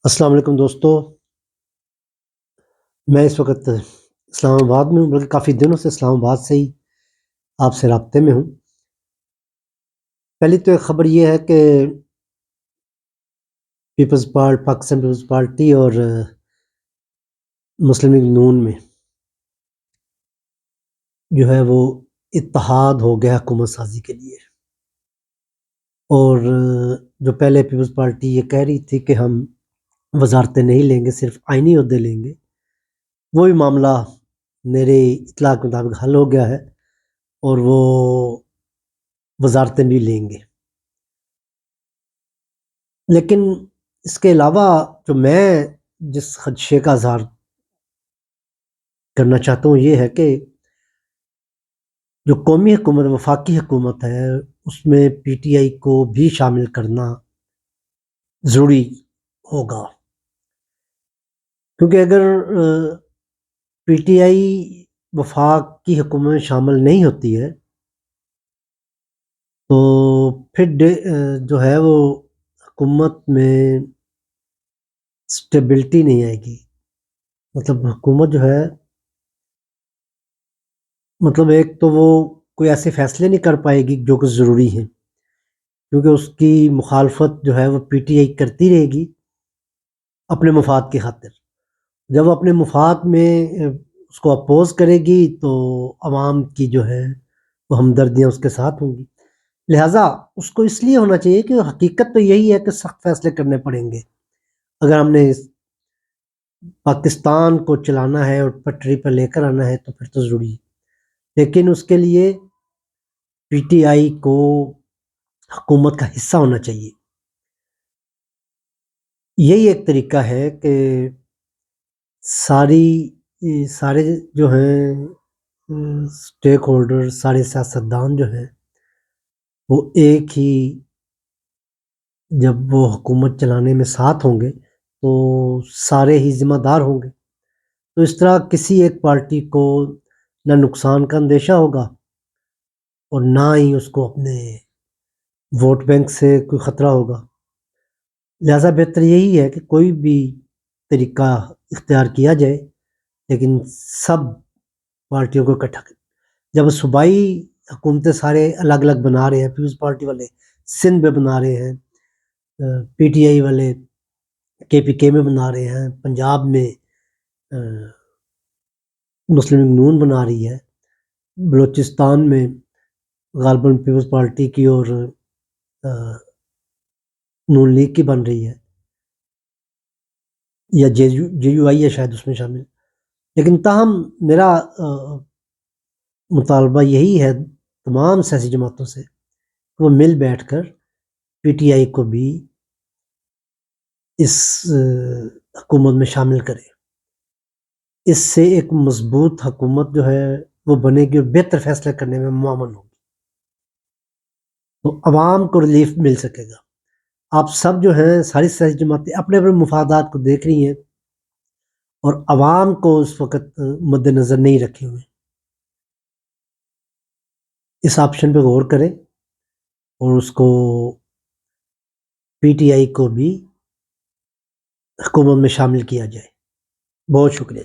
السلام علیکم دوستو، میں اس وقت اسلام آباد میں ہوں، بلکہ کافی دنوں سے اسلام آباد سے ہی آپ سے رابطے میں ہوں۔ پہلی تو ایک خبر یہ ہے کہ پاکستان پیپلز پارٹی اور مسلم لیگ نون میں جو ہے وہ اتحاد ہو گیا حکومت سازی کے لیے، اور جو پہلے پیپلز پارٹی یہ کہہ رہی تھی کہ ہم وزارتیں نہیں لیں گے، صرف آئینی عہدے لیں گے، وہ بھی معاملہ میرے اطلاع کے مطابق حل ہو گیا ہے اور وہ وزارتیں بھی لیں گے۔ لیکن اس کے علاوہ جو میں جس خدشے کا اظہار کرنا چاہتا ہوں یہ ہے کہ جو قومی حکومت وفاقی حکومت ہے اس میں پی ٹی آئی کو بھی شامل کرنا ضروری ہوگا، کیونکہ اگر پی ٹی آئی وفاق کی حکومت میں شامل نہیں ہوتی ہے تو پھر جو ہے وہ حکومت میں سٹیبلٹی نہیں آئے گی۔ مطلب حکومت جو ہے ایک تو وہ کوئی ایسے فیصلے نہیں کر پائے گی جو کہ ضروری ہیں، کیونکہ اس کی مخالفت جو ہے وہ پی ٹی آئی کرتی رہے گی اپنے مفاد کی خاطر۔ جب وہ اپنے مفاد میں اس کو اپوز کرے گی تو عوام کی جو ہے وہ ہمدردیاں اس کے ساتھ ہوں گی، لہٰذا اس کو اس لیے ہونا چاہیے کہ حقیقت تو یہی ہے کہ سخت فیصلے کرنے پڑیں گے اگر ہم نے پاکستان کو چلانا ہے اور پٹری پر لے کر آنا ہے، تو پھر تو ضروری ہے، لیکن اس کے لیے پی ٹی آئی کو حکومت کا حصہ ہونا چاہیے۔ یہی ایک طریقہ ہے کہ سارے جو ہیں سٹیک ہولڈر، سارے سیاستدان جو ہیں وہ ایک ہی جب وہ حکومت چلانے میں ساتھ ہوں گے تو سارے ہی ذمہ دار ہوں گے، تو اس طرح کسی ایک پارٹی کو نہ نقصان کا اندیشہ ہوگا اور نہ ہی اس کو اپنے ووٹ بینک سے کوئی خطرہ ہوگا۔ لہٰذا بہتر یہی ہے کہ کوئی بھی طریقہ اختیار کیا جائے لیکن سب پارٹیوں کو اکٹھا کریں۔ جب صوبائی حکومتیں سارے الگ الگ بنا رہے ہیں، پیپلز پارٹی والے سندھ میں بنا رہے ہیں، پی ٹی آئی والے کے پی کے میں بنا رہے ہیں، پنجاب میں مسلم لیگ نون بنا رہی ہے، بلوچستان میں غالباً پیپلز پارٹی کی اور نون لیگ کی بن رہی ہے، یا جے یو آئی ہے شاید اس میں شامل، لیکن تاہم میرا مطالبہ یہی ہے تمام سیاسی جماعتوں سے کہ وہ مل بیٹھ کر پی ٹی آئی کو بھی اس حکومت میں شامل کرے۔ اس سے ایک مضبوط حکومت جو ہے وہ بنے گی اور بہتر فیصلہ کرنے میں معاون ہوگی، تو عوام کو ریلیف مل سکے گا۔ آپ سب جو ہیں ساری سیاسی جماعتیں اپنے اپنے مفادات کو دیکھ رہی ہیں اور عوام کو اس وقت مد نظر نہیں رکھے ہوئے۔ اس آپشن پہ غور کریں اور اس کو پی ٹی آئی کو بھی حکومت میں شامل کیا جائے۔ بہت شکریہ۔